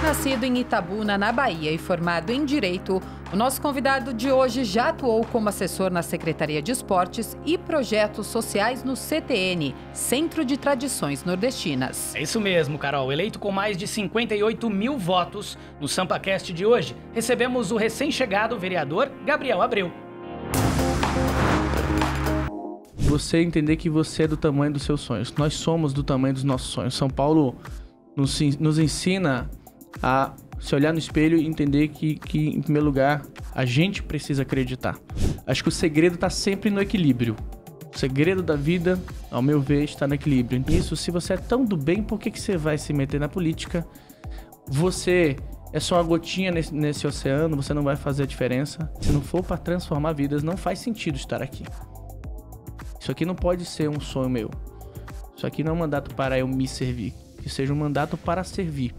Nascido em Itabuna, na Bahia, e formado em Direito, o nosso convidado de hoje já atuou como assessor na Secretaria de Esportes e Projetos Sociais no CTN, Centro de Tradições Nordestinas. É isso mesmo, Carol. Eleito com mais de 58 mil votos, no SampaCast de hoje, recebemos o recém-chegado vereador Gabriel Abreu. Você entender que você é do tamanho dos seus sonhos. Nós somos do tamanho dos nossos sonhos. São Paulo nos ensina a se olhar no espelho e entender que, em primeiro lugar, a gente precisa acreditar. Acho que o segredo está sempre no equilíbrio. O segredo da vida, ao meu ver, está no equilíbrio. Isso, se você é tão do bem, por que você vai se meter na política? Você é só uma gotinha nesse oceano, você não vai fazer a diferença. Se não for para transformar vidas, não faz sentido estar aqui. Isso aqui não pode ser um sonho meu. Isso aqui não é um mandato para eu me servir. Que seja um mandato para servir.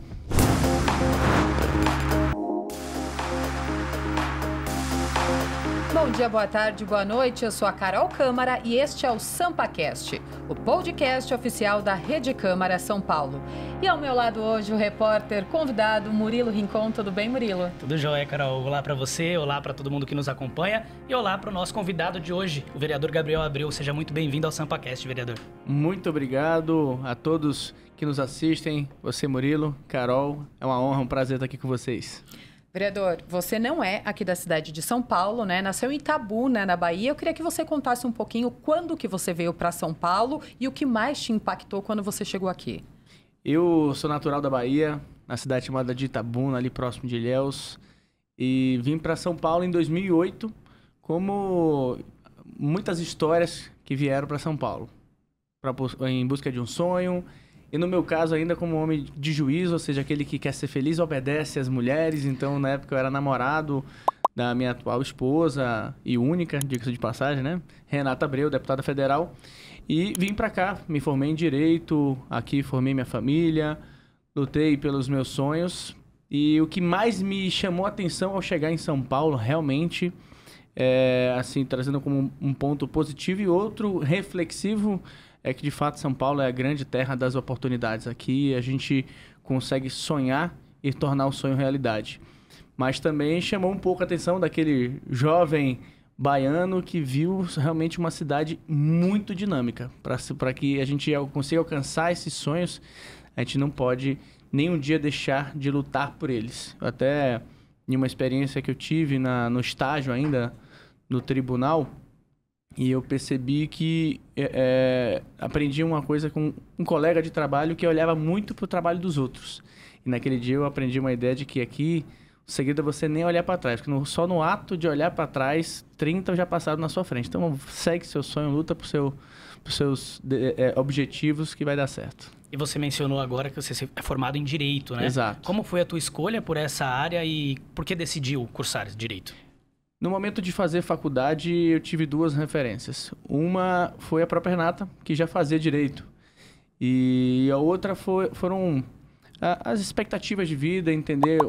Bom dia, boa tarde, boa noite. Eu sou a Carol Câmara e este é o SampaCast, o podcast oficial da Rede Câmara São Paulo. E ao meu lado hoje o repórter convidado Murilo Rincon. Tudo bem, Murilo? Tudo jóia, Carol. Olá para você, olá para todo mundo que nos acompanha e olá para o nosso convidado de hoje, o vereador Gabriel Abreu. Seja muito bem-vindo ao SampaCast, vereador. Muito obrigado a todos que nos assistem. Você, Murilo, Carol, é uma honra, um prazer estar aqui com vocês. Vereador, você não é aqui da cidade de São Paulo, né? Nasceu em Itabuna, na Bahia. Eu queria que você contasse um pouquinho quando que você veio para São Paulo e o que mais te impactou quando você chegou aqui. Eu sou natural da Bahia, na cidade chamada de Itabuna, ali próximo de Ilhéus, e vim para São Paulo em 2008, como muitas histórias que vieram para São Paulo, em busca de um sonho. E no meu caso ainda como homem de juízo, ou seja, aquele que quer ser feliz, obedece às mulheres. Então, na época eu era namorado da minha atual esposa e única, diga-se de passagem, né? Renata Abreu, deputada federal. E vim pra cá, me formei em Direito, aqui formei minha família, lutei pelos meus sonhos. E o que mais me chamou a atenção ao chegar em São Paulo, realmente, assim, trazendo como um ponto positivo e outro reflexivo, é que de fato São Paulo é a grande terra das oportunidades. Aqui a gente consegue sonhar e tornar o sonho realidade. Mas também chamou um pouco a atenção daquele jovem baiano que viu realmente uma cidade muito dinâmica. Para que a gente consiga alcançar esses sonhos, a gente não pode nem um dia deixar de lutar por eles. Até em uma experiência que eu tive no estágio ainda no tribunal, e eu percebi que aprendi uma coisa com um colega de trabalho que olhava muito para o trabalho dos outros. E naquele dia eu aprendi uma ideia de que aqui o segredo é você nem olhar para trás. Porque só no ato de olhar para trás, 30 já passaram na sua frente. Então segue seu sonho, luta por seus objetivos que vai dar certo. E você mencionou agora que você é formado em Direito, né? Exato. Como foi a tua escolha por essa área e por que decidiu cursar Direito? No momento de fazer faculdade, eu tive duas referências. Uma foi a própria Renata, que já fazia Direito. E a outra foram as expectativas de vida, entender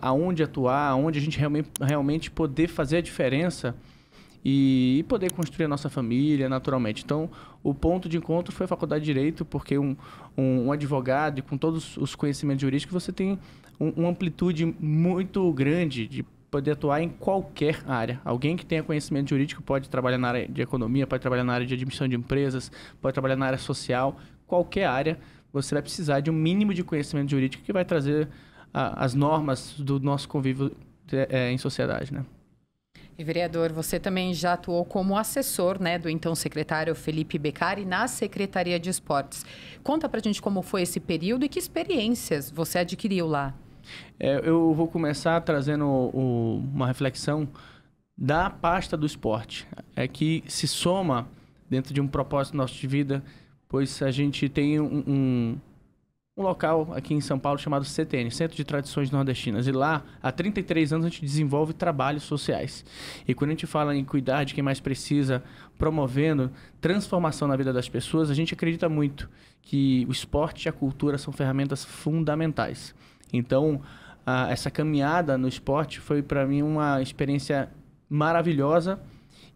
aonde atuar, aonde a gente realmente poder fazer a diferença e poder construir a nossa família naturalmente. Então, o ponto de encontro foi a Faculdade de Direito, porque um advogado, com todos os conhecimentos jurídicos, você tem uma amplitude muito grande de poder atuar em qualquer área. Alguém que tenha conhecimento jurídico pode trabalhar na área de economia, pode trabalhar na área de administração de empresas, pode trabalhar na área social. Qualquer área, você vai precisar de um mínimo de conhecimento jurídico que vai trazer as normas do nosso convívio em sociedade, né? E, vereador, você também já atuou como assessor, né, do então secretário Felipe Beccari na Secretaria de Esportes. Conta pra gente como foi esse período e que experiências você adquiriu lá. Eu vou começar trazendo uma reflexão da pasta do esporte, que se soma dentro de um propósito nosso de vida, pois a gente tem um local aqui em São Paulo chamado CTN, Centro de Tradições Nordestinas, e lá há 33 anos a gente desenvolve trabalhos sociais. E quando a gente fala em cuidar de quem mais precisa, promovendo transformação na vida das pessoas, a gente acredita muito que o esporte e a cultura são ferramentas fundamentais. Então, essa caminhada no esporte foi para mim uma experiência maravilhosa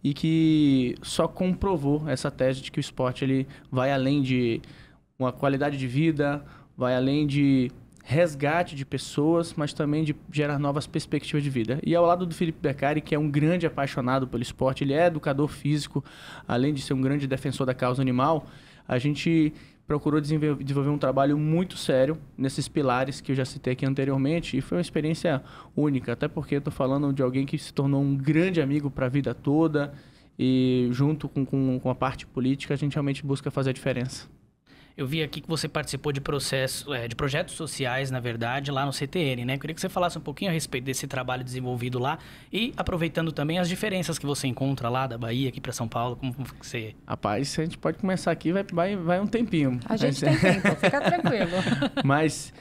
e que só comprovou essa tese de que o esporte ele vai além de uma qualidade de vida, vai além de resgate de pessoas, mas também de gerar novas perspectivas de vida. E ao lado do Felipe Beccari, que é um grande apaixonado pelo esporte, ele é educador físico, além de ser um grande defensor da causa animal, a gente procurou desenvolver um trabalho muito sério nesses pilares que eu já citei aqui anteriormente, e foi uma experiência única, até porque eu estou falando de alguém que se tornou um grande amigo para a vida toda, e junto com a parte política a gente realmente busca fazer a diferença. Eu vi aqui que você participou de projetos sociais, na verdade, lá no CTN, né? Eu queria que você falasse um pouquinho a respeito desse trabalho desenvolvido lá e aproveitando também as diferenças que você encontra lá da Bahia aqui para São Paulo, como que você... Rapaz, a gente pode começar aqui, vai um tempinho. A gente tem tempo, fica tranquilo. Mas,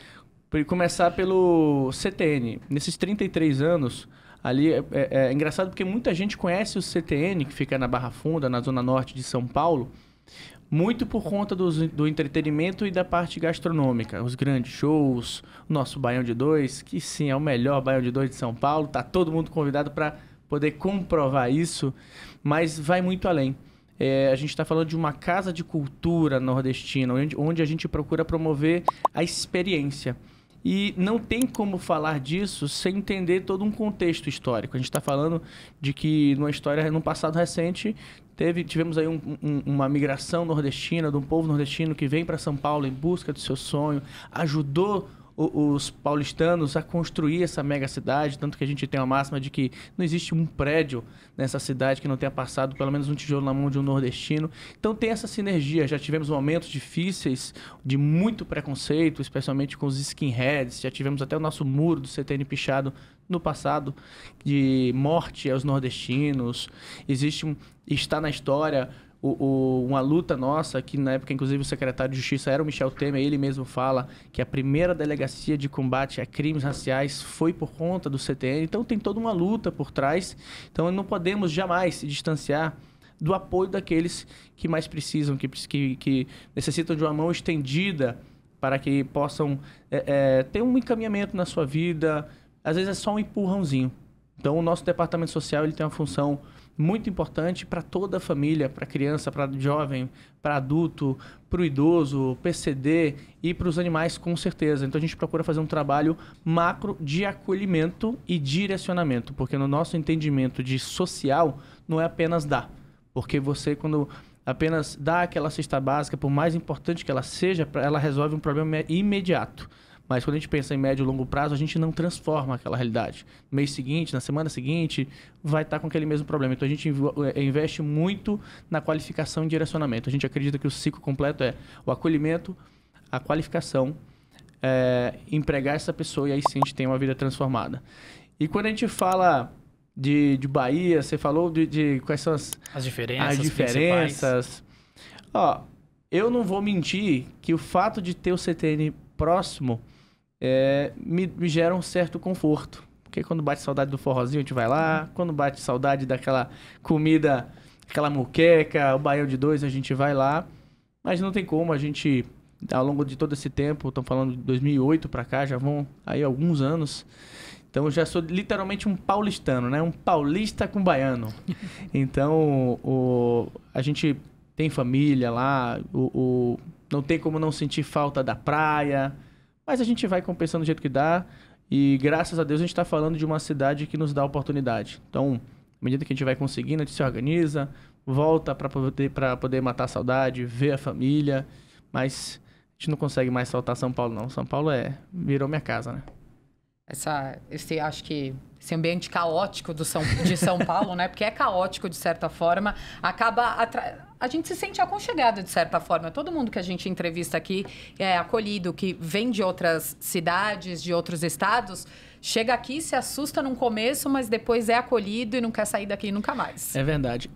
começar pelo CTN. Nesses 33 anos, ali é engraçado porque muita gente conhece o CTN, que fica na Barra Funda, na zona norte de São Paulo, muito por conta do entretenimento e da parte gastronômica. Os grandes shows, o nosso Baião de Dois, que sim, é o melhor Baião de Dois de São Paulo. Tá todo mundo convidado para poder comprovar isso, mas vai muito além. A gente está falando de uma casa de cultura nordestina, onde a gente procura promover a experiência. E não tem como falar disso sem entender todo um contexto histórico. A gente está falando de que num passado recente, tivemos aí uma migração nordestina, de um povo nordestino que vem para São Paulo em busca do seu sonho, ajudou os paulistanos a construir essa mega cidade, tanto que a gente tem uma máxima de que não existe um prédio nessa cidade que não tenha passado pelo menos um tijolo na mão de um nordestino. Então tem essa sinergia. Já tivemos momentos difíceis de muito preconceito, especialmente com os skinheads. Já tivemos até o nosso muro do CTN pichado no passado, de morte aos nordestinos. Está na história uma luta nossa, que na época, inclusive, o secretário de Justiça era o Michel Temer, ele mesmo fala que a primeira delegacia de combate a crimes raciais foi por conta do CTN. Então tem toda uma luta por trás. Então não podemos jamais se distanciar do apoio daqueles que mais precisam, que necessitam de uma mão estendida para que possam ter um encaminhamento na sua vida. Às vezes é só um empurrãozinho. Então o nosso departamento social ele tem uma função muito importante para toda a família, para criança, para jovem, para adulto, para o idoso, PCD e para os animais, com certeza. Então a gente procura fazer um trabalho macro de acolhimento e direcionamento, porque no nosso entendimento de social não é apenas dar, porque você quando apenas dá aquela cesta básica, por mais importante que ela seja, ela resolve um problema imediato. Mas quando a gente pensa em médio e longo prazo, a gente não transforma aquela realidade. No mês seguinte, na semana seguinte, vai estar com aquele mesmo problema. Então a gente investe muito na qualificação e direcionamento. A gente acredita que o ciclo completo é o acolhimento, a qualificação, empregar essa pessoa e aí sim a gente tem uma vida transformada. E quando a gente fala de Bahia, você falou de quais são as diferenças. Ó, eu não vou mentir que o fato de ter o CTN próximo me gera um certo conforto. Porque quando bate saudade do forrozinho, a gente vai lá. Quando bate saudade daquela comida, aquela moqueca, o Baião de Dois, a gente vai lá. Mas não tem como, a gente, ao longo de todo esse tempo, estamos falando de 2008 para cá, já vão aí alguns anos. Então eu já sou literalmente um paulistano, né? Um paulista com baiano. Então a gente tem família lá, não tem como não sentir falta da praia. Mas a gente vai compensando do jeito que dá e, graças a Deus, a gente está falando de uma cidade que nos dá oportunidade. Então, à medida que a gente vai conseguindo, a gente se organiza, volta para poder matar a saudade, ver a família, mas a gente não consegue mais faltar São Paulo, não. São Paulo virou minha casa, né? Acho que esse ambiente caótico de São Paulo, né? Porque é caótico de certa forma, a gente se sente aconchegado de certa forma. Todo mundo que a gente entrevista aqui é acolhido, que vem de outras cidades, de outros estados, chega aqui, se assusta no começo, mas depois é acolhido e não quer sair daqui nunca mais. É verdade.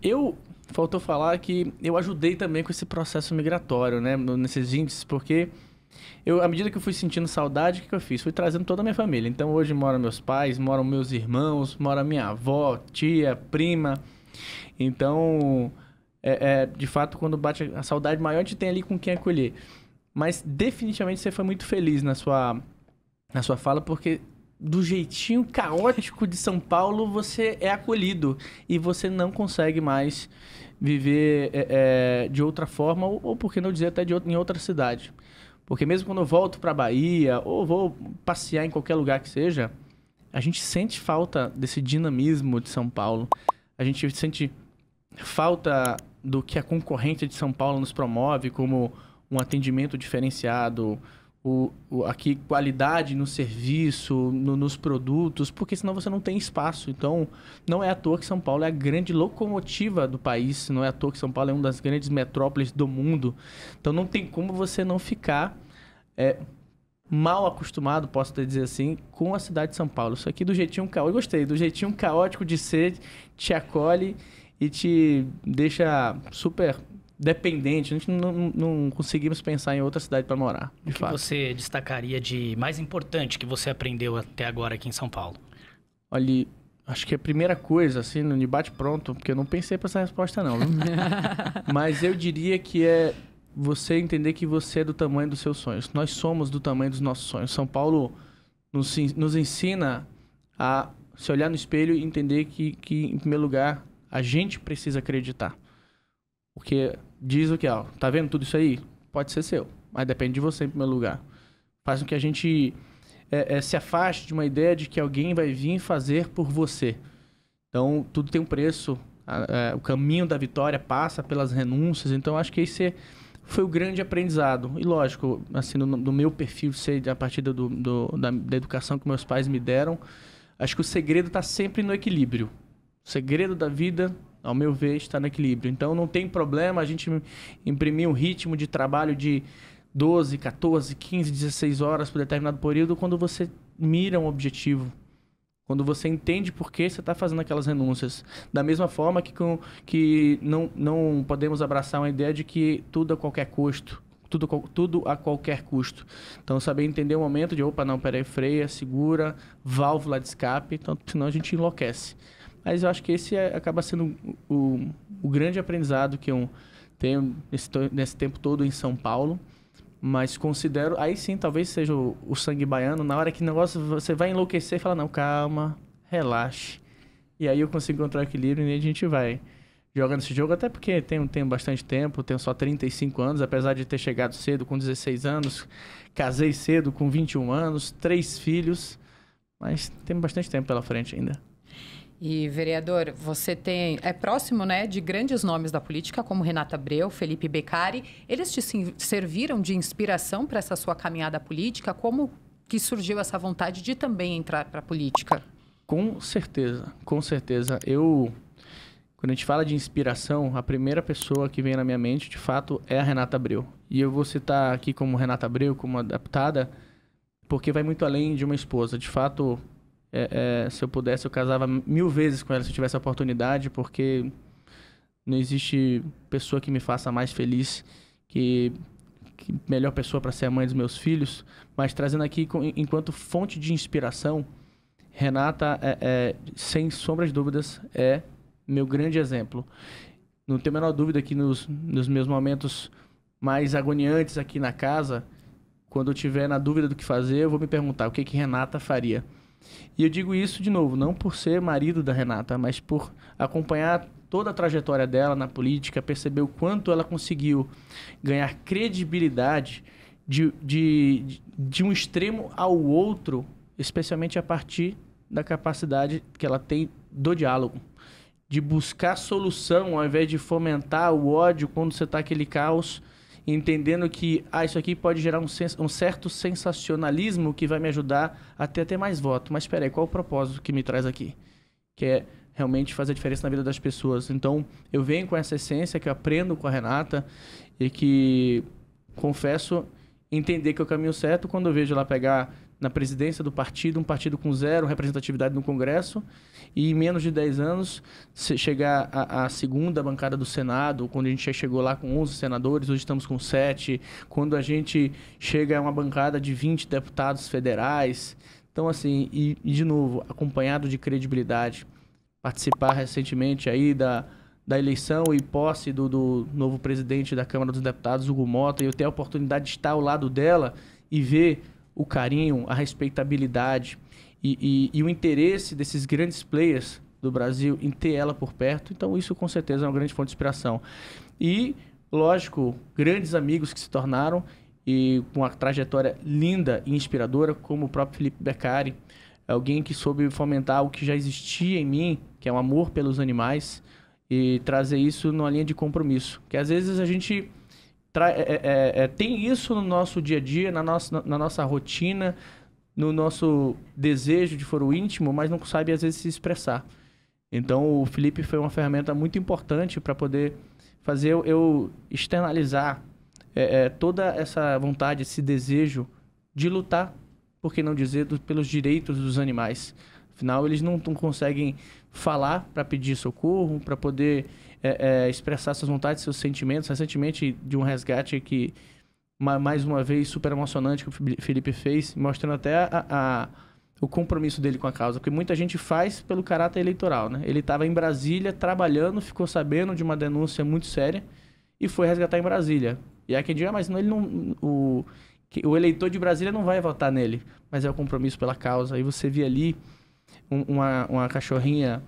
Faltou falar que eu ajudei também com esse processo migratório, né? Nesses índices, porque à medida que eu fui sentindo saudade, o que eu fiz? Fui trazendo toda a minha família. Então, hoje moram meus pais, moram meus irmãos, mora minha avó, tia, prima. Então, de fato, quando bate a saudade maior, a gente tem ali com quem acolher. Mas, definitivamente, você foi muito feliz na sua fala, porque do jeitinho caótico de São Paulo, você é acolhido. E você não consegue mais viver de outra forma, ou por que não dizer até em outra cidade. Porque mesmo quando eu volto para a Bahia ou vou passear em qualquer lugar que seja, a gente sente falta desse dinamismo de São Paulo. A gente sente falta do que a concorrente de São Paulo nos promove, como um atendimento diferenciado, aqui qualidade no serviço, nos produtos, porque senão você não tem espaço. Então, não é à toa que São Paulo é a grande locomotiva do país, não é à toa que São Paulo é uma das grandes metrópoles do mundo. Então, não tem como você não ficar mal acostumado, posso até dizer assim, com a cidade de São Paulo. Isso aqui do jeitinho caótico, eu gostei, do jeitinho caótico de ser, te acolhe e te deixa super dependente. A gente não conseguimos pensar em outra cidade para morar, de fato. O que você destacaria de mais importante que você aprendeu até agora aqui em São Paulo? Olha, acho que a primeira coisa, assim, no debate pronto, porque eu não pensei para essa resposta não, viu? Mas eu diria que é você entender que você é do tamanho dos seus sonhos. Nós somos do tamanho dos nossos sonhos. São Paulo nos ensina a se olhar no espelho e entender que, em primeiro lugar, a gente precisa acreditar. Porque diz o que, ó, tá vendo tudo isso aí? Pode ser seu, mas depende de você em primeiro lugar. Faz com que a gente se afaste de uma ideia de que alguém vai vir fazer por você. Então, tudo tem um preço. O caminho da vitória passa pelas renúncias. Então, acho que esse foi o grande aprendizado. E lógico, assim, no meu perfil, a partir da educação que meus pais me deram, acho que o segredo está sempre no equilíbrio. O segredo da vida, ao meu ver, está no equilíbrio. Então, não tem problema a gente imprimir um ritmo de trabalho de 12, 14, 15, 16 horas por determinado período quando você mira um objetivo. Quando você entende por que você está fazendo aquelas renúncias. Da mesma forma que não podemos abraçar uma ideia de que tudo a qualquer custo. Tudo a qualquer custo. Então, saber entender o momento de, opa, não, peraí, freia, segura, válvula de escape, então, senão a gente enlouquece. Mas eu acho que esse acaba sendo o grande aprendizado que eu tenho nesse tempo todo em São Paulo. Mas considero, aí sim, talvez seja o sangue baiano, na hora que o negócio você vai enlouquecer e fala, não, calma, relaxe. E aí eu consigo encontrar o equilíbrio e a gente vai jogando esse jogo, até porque tenho bastante tempo, tenho só 35 anos, apesar de ter chegado cedo com 16 anos, casei cedo com 21 anos, 3 filhos, mas temos bastante tempo pela frente ainda. E, vereador, você é próximo, né, de grandes nomes da política, como Renata Abreu, Felipe Beccari. Eles te serviram de inspiração para essa sua caminhada política? Como que surgiu essa vontade de também entrar para a política? Com certeza, com certeza. Quando a gente fala de inspiração, a primeira pessoa que vem na minha mente, de fato, é a Renata Abreu. E eu vou citar aqui como Renata Abreu, como uma deputada, porque vai muito além de uma esposa. De fato, se eu pudesse, eu casava 1000 vezes com ela se eu tivesse a oportunidade, porque não existe pessoa que me faça mais feliz, que melhor pessoa para ser a mãe dos meus filhos. Mas trazendo aqui, enquanto fonte de inspiração, Renata, sem sombra de dúvidas, é meu grande exemplo. Não tenho a menor dúvida que nos meus momentos mais agoniantes aqui na casa, quando eu tiver na dúvida do que fazer, eu vou me perguntar o que Renata faria. E eu digo isso de novo, não por ser marido da Renata, mas por acompanhar toda a trajetória dela na política, perceber o quanto ela conseguiu ganhar credibilidade de um extremo ao outro, especialmente a partir da capacidade que ela tem do diálogo, de buscar solução ao invés de fomentar o ódio quando você está aquele caos, entendendo que isso aqui pode gerar um certo sensacionalismo que vai me ajudar a ter mais voto. Mas espera aí, qual é o propósito que me traz aqui? Que é realmente fazer a diferença na vida das pessoas. Então, eu venho com essa essência que eu aprendo com a Renata e que, confesso, entender que é o caminho certo quando eu vejo ela pegar na presidência do partido, um partido com 0 representatividade no Congresso, e em menos de 10 anos chegar à segunda bancada do Senado, quando a gente já chegou lá com 11 senadores, hoje estamos com 7, quando a gente chega a uma bancada de 20 deputados federais. Então, assim, e de novo, acompanhado de credibilidade, participar recentemente aí da eleição e posse do novo presidente da Câmara dos Deputados, Hugo Mota, e eu ter a oportunidade de estar ao lado dela e ver o carinho, a respeitabilidade e o interesse desses grandes players do Brasil em ter ela por perto. Então, isso com certeza é uma grande fonte de inspiração. E, lógico, grandes amigos que se tornaram e com uma trajetória linda e inspiradora, como o próprio Felipe Beccari, alguém que soube fomentar o que já existia em mim, que é um amor pelos animais, e trazer isso numa linha de compromisso. Que às vezes a gente tem isso no nosso dia a dia, na nossa rotina, no nosso desejo de foro íntimo, mas não sabe às vezes se expressar. Então o Felipe foi uma ferramenta muito importante para poder fazer eu externalizar toda essa vontade, esse desejo de lutar, por que não dizer, pelos direitos dos animais. Afinal, eles não conseguem falar para pedir socorro, para poder expressar suas vontades, seus sentimentos. Recentemente, de um resgate que, mais uma vez, super emocionante que o Felipe fez, mostrando até o compromisso dele com a causa. Porque muita gente faz pelo caráter eleitoral, né? Ele estava em Brasília trabalhando, ficou sabendo de uma denúncia muito séria e foi resgatar em Brasília. E há quem diga, mas ele não, o eleitor de Brasília não vai votar nele, mas é o compromisso pela causa. E você vê ali uma cachorrinha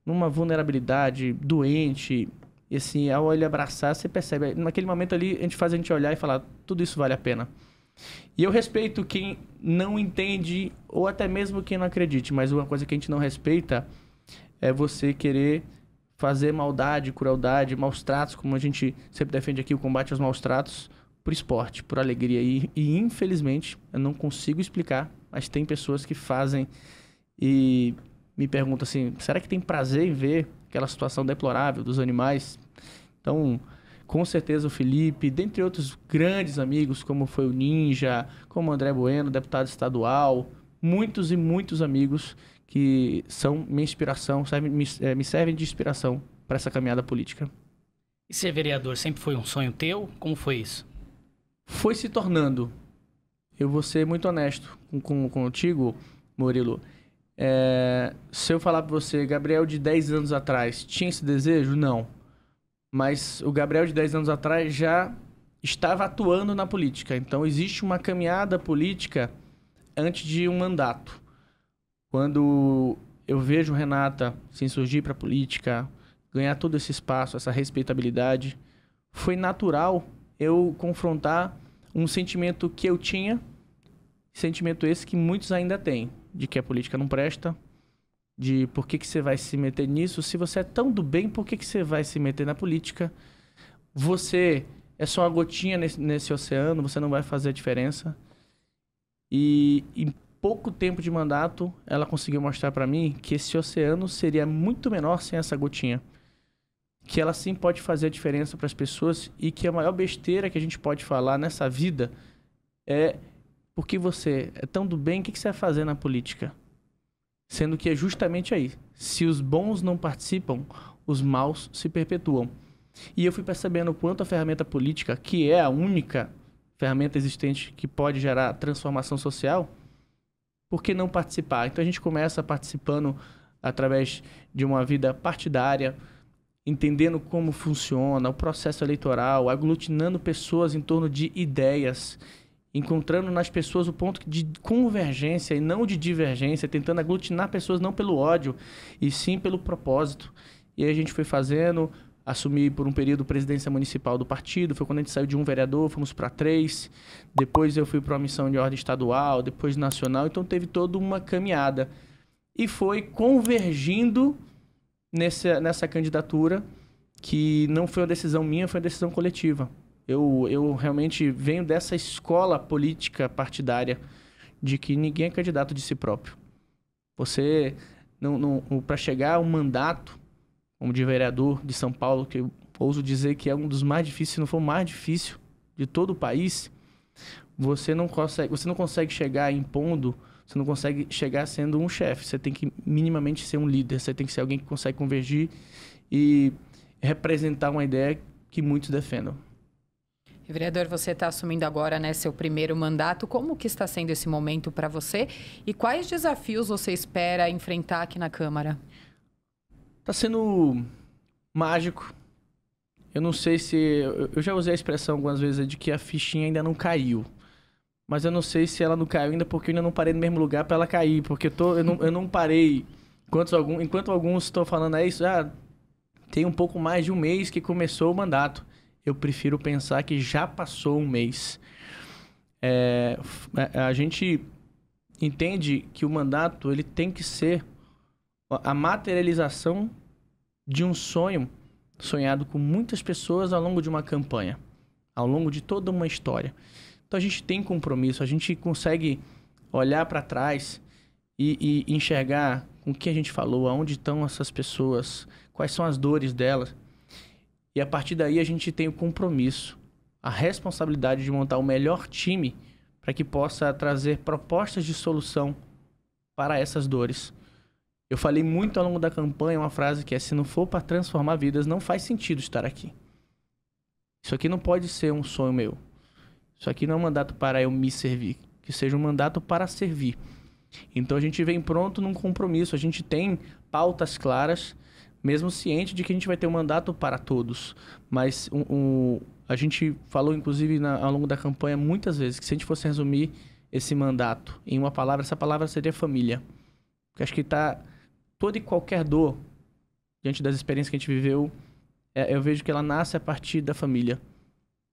numa vulnerabilidade, doente, e assim, ao ele abraçar, você percebe. Naquele momento ali, faz a gente olhar e falar, tudo isso vale a pena. E eu respeito quem não entende, ou até mesmo quem não acredite, mas uma coisa que a gente não respeita é você querer fazer maldade, crueldade, maus tratos, como a gente sempre defende aqui, o combate aos maus tratos, por esporte, por alegria. E infelizmente, eu não consigo explicar, mas tem pessoas que fazem e me perguntam assim, será que tem prazer em ver aquela situação deplorável dos animais? Então, com certeza o Felipe, dentre outros grandes amigos, como foi o Ninja, como o André Bueno, deputado estadual, muitos e muitos amigos que são minha inspiração, me servem de inspiração para essa caminhada política. E ser vereador sempre foi um sonho teu? Como foi isso? Foi se tornando. Eu vou ser muito honesto contigo, Murilo. Se eu falar para você, Gabriel de 10 anos atrás, tinha esse desejo? Não. Mas o Gabriel de 10 anos atrás já estava atuando na política. Então, existe uma caminhada política antes de um mandato. Quando eu vejo Renata se insurgir para a política, ganhar todo esse espaço, essa respeitabilidade, foi natural eu confrontar um sentimento que eu tinha, sentimento esse que muitos ainda têm, de que a política não presta, de por que você vai se meter nisso, se você é tão do bem, por que você vai se meter na política? Você é só uma gotinha nesse oceano, você não vai fazer a diferença. E em pouco tempo de mandato, ela conseguiu mostrar para mim que esse oceano seria muito menor sem essa gotinha. Que ela sim pode fazer a diferença para as pessoas e que a maior besteira que a gente pode falar nessa vida é porque você é tão do bem, o que você vai fazer na política? Sendo que é justamente aí. Se os bons não participam, os maus se perpetuam. E eu fui percebendo o quanto a ferramenta política, que é a única ferramenta existente que pode gerar transformação social, por que não participar? Então a gente começa participando através de uma vida partidária, entendendo como funciona o processo eleitoral, aglutinando pessoas em torno de ideias, encontrando nas pessoas o ponto de convergência e não de divergência, tentando aglutinar pessoas não pelo ódio, e sim pelo propósito. E aí a gente foi fazendo, assumi por um período presidência municipal do partido, foi quando a gente saiu de um vereador, fomos para 3, depois eu fui para uma missão de ordem estadual, depois nacional, então teve toda uma caminhada. E foi convergindo nessa candidatura, que não foi uma decisão minha, foi uma decisão coletiva. Eu realmente venho dessa escola política partidária de que ninguém é candidato de si próprio. Você, para chegar a um mandato, como de vereador de São Paulo, que eu ouso dizer que é um dos mais difíceis, se não for o mais difícil de todo o país, você não consegue chegar impondo, você não consegue chegar sendo um chefe. Você tem que minimamente ser um líder, você tem que ser alguém que consegue convergir e representar uma ideia que muitos defendam. Vereador, você está assumindo agora, né, seu primeiro mandato. Como que está sendo esse momento para você? E quais desafios você espera enfrentar aqui na Câmara? Está sendo mágico. Eu não sei se... Eu já usei a expressão algumas vezes de que a fichinha ainda não caiu. Mas eu não sei se ela não caiu ainda porque eu ainda não parei no mesmo lugar para ela cair. Porque eu não parei. Enquanto alguns estão falando isso, tem um pouco mais de um mês que começou o mandato. Eu prefiro pensar que já passou um mês. A gente entende que o mandato ele tem que ser a materialização de um sonho sonhado com muitas pessoas ao longo de uma campanha, ao longo de toda uma história. Então a gente tem compromisso, a gente consegue olhar para trás e enxergar com o que a gente falou, aonde estão essas pessoas, quais são as dores delas. E a partir daí a gente tem o compromisso, a responsabilidade de montar o melhor time para que possa trazer propostas de solução para essas dores. Eu falei muito ao longo da campanha uma frase que é: se não for para transformar vidas, não faz sentido estar aqui. Isso aqui não pode ser um sonho meu. Isso aqui não é um mandato para eu me servir, que seja um mandato para servir. Então a gente vem pronto num compromisso, a gente tem pautas claras, mesmo ciente de que a gente vai ter um mandato para todos. Mas a gente falou, inclusive, ao longo da campanha, muitas vezes, que se a gente fosse resumir esse mandato em uma palavra, essa palavra seria família. Porque acho que toda e qualquer dor, diante das experiências que a gente viveu, eu vejo que ela nasce a partir da família.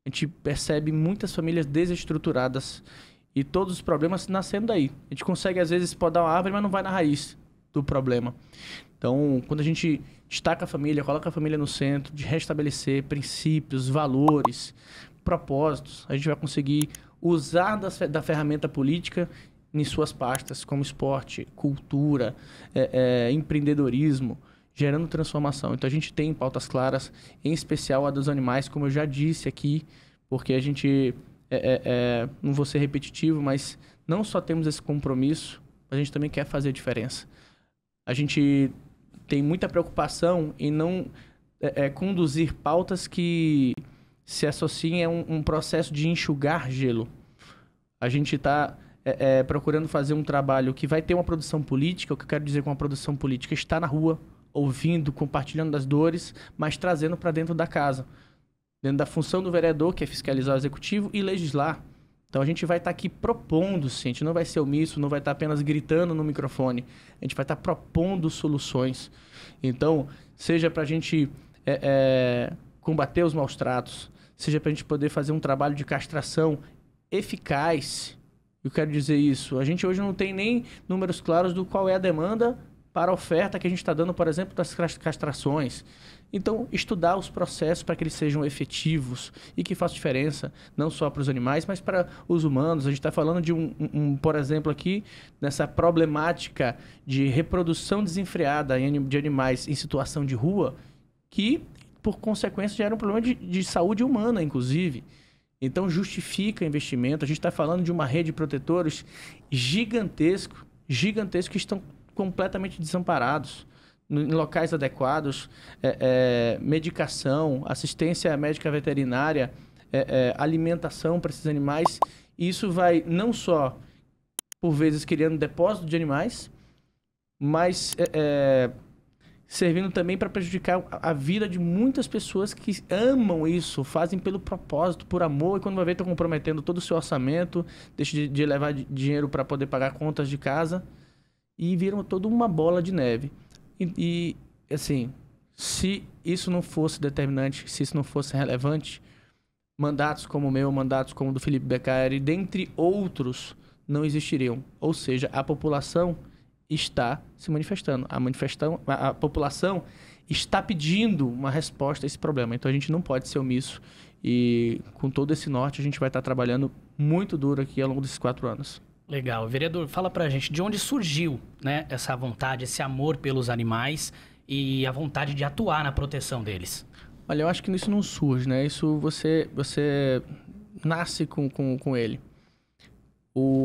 A gente percebe muitas famílias desestruturadas e todos os problemas nascendo daí. A gente consegue, às vezes, podar uma árvore, mas não vai na raiz do problema. Então, quando a gente destaca a família, coloca a família no centro, de restabelecer princípios, valores, propósitos, a gente vai conseguir usar da ferramenta política em suas pastas, como esporte, cultura, empreendedorismo, gerando transformação. Então, a gente tem pautas claras, em especial a dos animais, como eu já disse aqui, porque a gente, não vou ser repetitivo, mas não só temos esse compromisso, a gente também quer fazer a diferença. A gente tem muita preocupação em não conduzir pautas que se associem a um processo de enxugar gelo. A gente está procurando fazer um trabalho que vai ter uma produção política. O que eu quero dizer com a produção política? Está na rua, ouvindo, compartilhando das dores, mas trazendo para dentro da casa. Dentro da função do vereador, que é fiscalizar o executivo e legislar. Então a gente vai estar aqui propondo, sim. A gente não vai ser omisso, não vai estar apenas gritando no microfone. A gente vai estar propondo soluções. Então, seja para a gente combater os maus tratos, seja para a gente poder fazer um trabalho de castração eficaz. Eu quero dizer isso. A gente hoje não tem nem números claros do qual é a demanda para a oferta que a gente está dando, por exemplo, das castrações. Então, estudar os processos para que eles sejam efetivos e que façam diferença, não só para os animais, mas para os humanos. A gente está falando de por exemplo, aqui, nessa problemática de reprodução desenfreada de animais em situação de rua, que, por consequência, gera um problema de saúde humana, inclusive. Então, justifica investimento. A gente está falando de uma rede de protetores gigantesco que estão completamente desamparados, em locais adequados, medicação, assistência médica veterinária, alimentação para esses animais. E isso vai não só, por vezes, criando depósito de animais, mas servindo também para prejudicar a vida de muitas pessoas que amam isso, fazem pelo propósito, por amor, e quando vai ver estão comprometendo todo o seu orçamento, deixa de levar dinheiro para poder pagar contas de casa, e viram toda uma bola de neve. E, assim, se isso não fosse determinante, se isso não fosse relevante, mandatos como o meu, mandatos como o do Felipe Beccari, dentre outros, não existiriam. Ou seja, a população está se manifestando. A população está pedindo uma resposta a esse problema. Então, a gente não pode ser omisso. E, com todo esse norte, a gente vai estar trabalhando muito duro aqui ao longo desses 4 anos. Legal. Vereador, fala pra gente de onde surgiu, né, essa vontade, esse amor pelos animais e a vontade de atuar na proteção deles. Olha, eu acho que isso não surge, né? Isso você nasce com ele.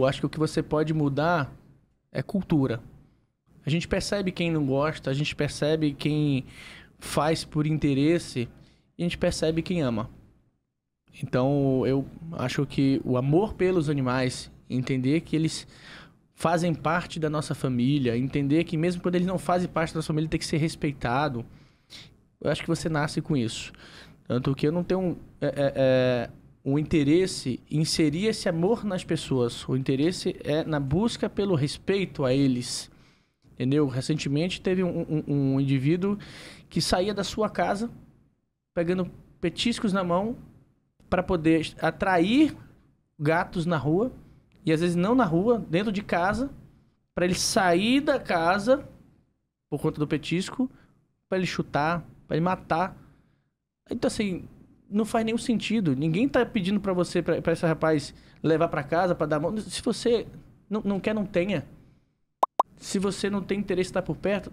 Acho que o que você pode mudar é cultura. A gente percebe quem não gosta, a gente percebe quem faz por interesse e a gente percebe quem ama. Então, eu acho que o amor pelos animais, entender que eles fazem parte da nossa família, entender que mesmo quando eles não fazem parte da nossa família, tem que ser respeitado. Eu acho que você nasce com isso. Tanto que eu não tenho um interesse em inserir esse amor nas pessoas. O interesse é na busca pelo respeito a eles. Entendeu? Recentemente teve um indivíduo que saía da sua casa pegando petiscos na mão para poder atrair gatos na rua, e às vezes não na rua, dentro de casa, para ele sair da casa por conta do petisco, para ele chutar, para ele matar. Então, assim, não faz nenhum sentido. Ninguém tá pedindo para você, para esse rapaz levar para casa, para dar mão. Se você não quer, não tenha. Se você não tem interesse em estar por perto,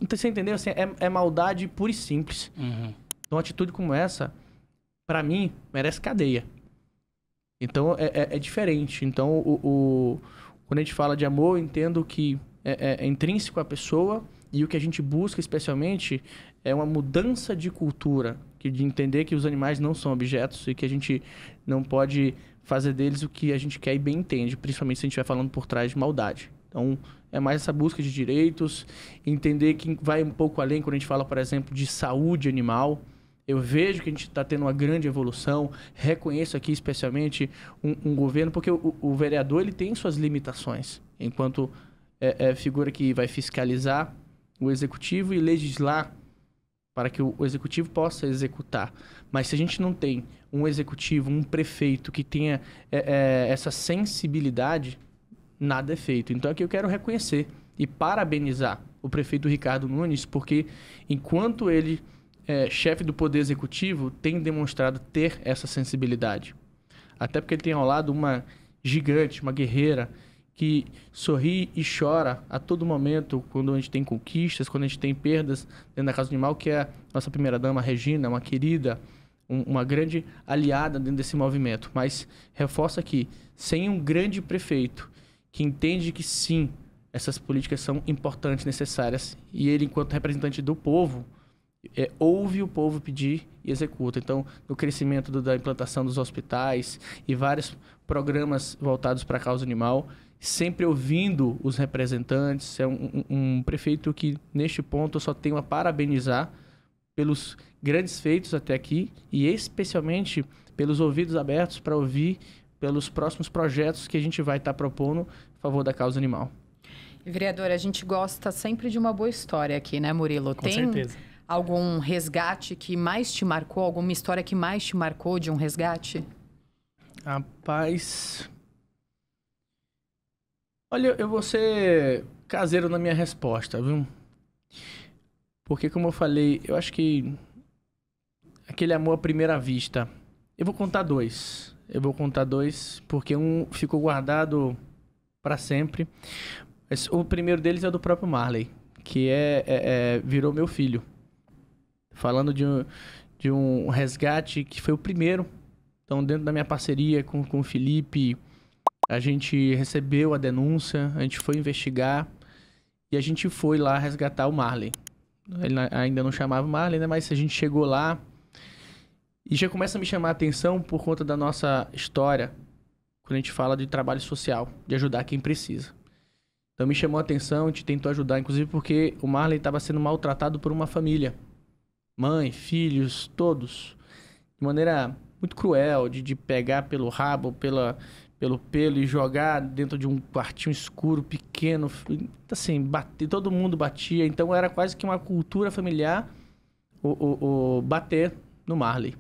você entendeu? Assim, é maldade pura e simples. Uhum. Então, uma atitude como essa, para mim, merece cadeia. Então, é diferente. Então, quando a gente fala de amor, eu entendo que é intrínseco à pessoa, e o que a gente busca, especialmente, é uma mudança de cultura, de entender que os animais não são objetos e que a gente não pode fazer deles o que a gente quer e bem entende, principalmente se a gente estiver falando por trás de maldade. Então, é mais essa busca de direitos, entender que vai um pouco além quando a gente fala, por exemplo, de saúde animal. Eu vejo que a gente está tendo uma grande evolução, reconheço aqui especialmente um governo, porque o vereador ele tem suas limitações, enquanto figura que vai fiscalizar o executivo e legislar para que o executivo possa executar. Mas se a gente não tem um executivo, um prefeito que tenha essa sensibilidade, nada é feito. Então aqui eu quero reconhecer e parabenizar o prefeito Ricardo Nunes, porque enquanto ele chefe do Poder Executivo, tem demonstrado ter essa sensibilidade. Até porque ele tem ao lado uma gigante, uma guerreira, que sorri e chora a todo momento quando a gente tem conquistas, quando a gente tem perdas dentro da Casa Animal, que é a nossa primeira-dama, Regina, uma querida, uma grande aliada dentro desse movimento. Mas reforço aqui, sem um grande prefeito que entende que sim, essas políticas são importantes, necessárias, e ele, enquanto representante do povo, ouve o povo pedir e executa. Então, no crescimento da implantação dos hospitais e vários programas voltados para a causa animal, sempre ouvindo os representantes. É um prefeito que, neste ponto, eu só tenho a parabenizar pelos grandes feitos até aqui e especialmente pelos ouvidos abertos para ouvir pelos próximos projetos que a gente vai estar propondo a favor da causa animal. Vereador, a gente gosta sempre de uma boa história aqui, né, Murilo? Com certeza. Algum resgate que mais te marcou? Alguma história que mais te marcou de um resgate? Rapaz... Olha, eu vou ser caseiro na minha resposta, viu? Porque, como eu falei, eu acho que aquele amor à primeira vista... Eu vou contar dois. Porque um ficou guardado para sempre. Mas o primeiro deles é o do próprio Marley, que virou meu filho. Falando de um resgate que foi o primeiro. Então, dentro da minha parceria com o Felipe, a gente recebeu a denúncia, a gente foi investigar e a gente foi lá resgatar o Marley. Ele ainda não chamava Marley, né? Mas a gente chegou lá e já começa a me chamar a atenção por conta da nossa história, quando a gente fala de trabalho social, de ajudar quem precisa. Então, me chamou a atenção, a gente tentou ajudar, inclusive porque o Marley estava sendo maltratado por uma família. Mãe, filhos, todos. De maneira muito cruel, de pegar pelo rabo, pelo pelo e jogar dentro de um quartinho escuro, pequeno. Assim, todo mundo batia. Então, era quase que uma cultura familiar o bater no Marley.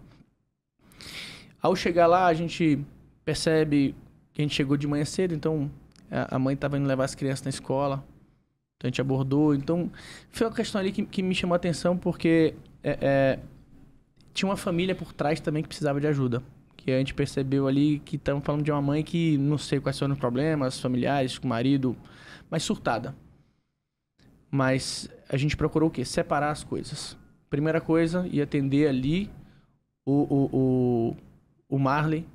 Ao chegar lá, a gente percebe que a gente chegou de manhã cedo, então a mãe estava indo levar as crianças na escola. Então, a gente abordou. Então, foi uma questão ali que me chamou a atenção, porque tinha uma família por trás também que precisava de ajuda. Que a gente percebeu ali que estamos falando de uma mãe que não sei quais foram os problemas familiares com o marido, mas surtada. Mas a gente procurou o quê? Separar as coisas. Primeira coisa, ia atender ali o Marley,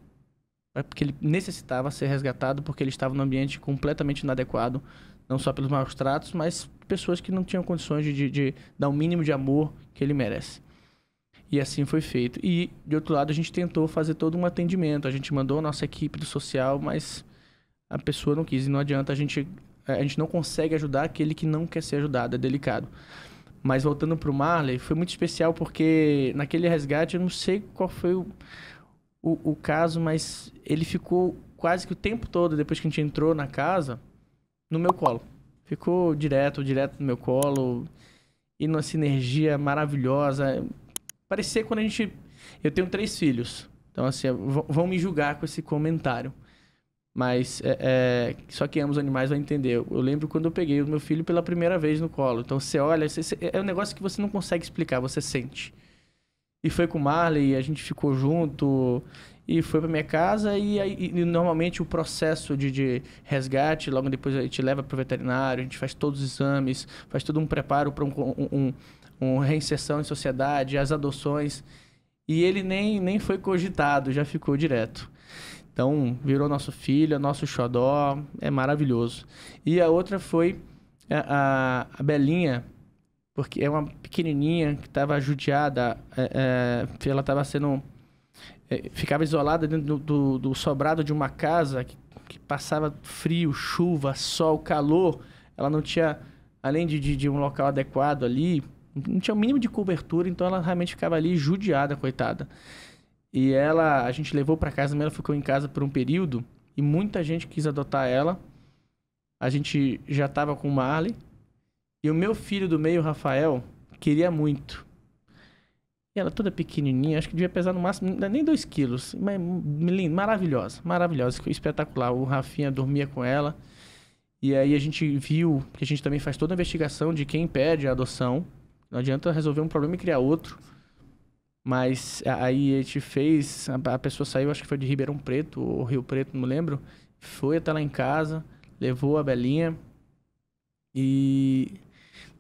porque ele necessitava ser resgatado, porque ele estava num ambiente completamente inadequado, não só pelos maus tratos, mas pessoas que não tinham condições de dar o mínimo de amor que ele merece. E assim foi feito. E, de outro lado, a gente tentou fazer todo um atendimento. A gente mandou a nossa equipe do social, mas a pessoa não quis. E não adianta, a gente não consegue ajudar aquele que não quer ser ajudado. É delicado. Mas, voltando para o Marley, foi muito especial porque naquele resgate, eu não sei qual foi o caso, mas ele ficou quase que o tempo todo, depois que a gente entrou na casa, no meu colo. Ficou direto no meu colo. E numa sinergia maravilhosa. Parecia quando eu tenho 3 filhos. Então, assim, vão me julgar com esse comentário. Mas só quem ama os animais vai entender. Eu lembro quando eu peguei o meu filho pela primeira vez no colo. Então, você olha, é um negócio que você não consegue explicar, você sente. E foi com o Marley, a gente ficou junto e foi pra minha casa. E normalmente o processo de resgate, logo depois a gente leva pro veterinário, a gente faz todos os exames, faz todo um preparo para uma reinserção em sociedade, as adoções. E ele nem foi cogitado, já ficou direto. Então, virou nosso filho, nosso xodó, é maravilhoso. E a outra foi a Belinha, porque é uma pequenininha que estava judiada, ela estava sendo... ficava isolada dentro do sobrado de uma casa que passava frio, chuva, sol, calor. Ela não tinha, além de um local adequado ali, não tinha o mínimo de cobertura, então ela realmente ficava ali judiada, coitada. E a gente levou para casa, mas ela ficou em casa por um período e muita gente quis adotar ela. A gente já estava com o Marley. E o meu filho do meio, Rafael, queria muito. E ela toda pequenininha, acho que devia pesar no máximo nem 2 quilos. Mas maravilhosa, maravilhosa, espetacular. O Rafinha dormia com ela. E aí a gente viu que a gente também faz toda a investigação de quem pede a adoção. Não adianta resolver um problema e criar outro. Mas aí a gente fez, a pessoa saiu, acho que foi de Ribeirão Preto ou Rio Preto, não me lembro. Foi até lá em casa, levou a Belinha e...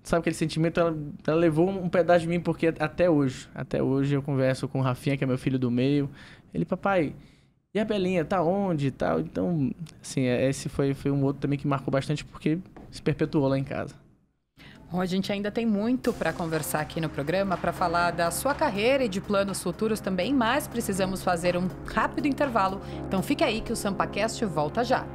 Sabe aquele sentimento? Ela levou um pedaço de mim, porque até hoje eu converso com o Rafinha, que é meu filho do meio. Ele, papai, e a Belinha, tá onde e tal? Então, assim, esse foi um outro também que marcou bastante, porque se perpetuou lá em casa. Bom, a gente ainda tem muito para conversar aqui no programa, para falar da sua carreira e de planos futuros também, mas precisamos fazer um rápido intervalo. Então fique aí que o SampaCast volta já.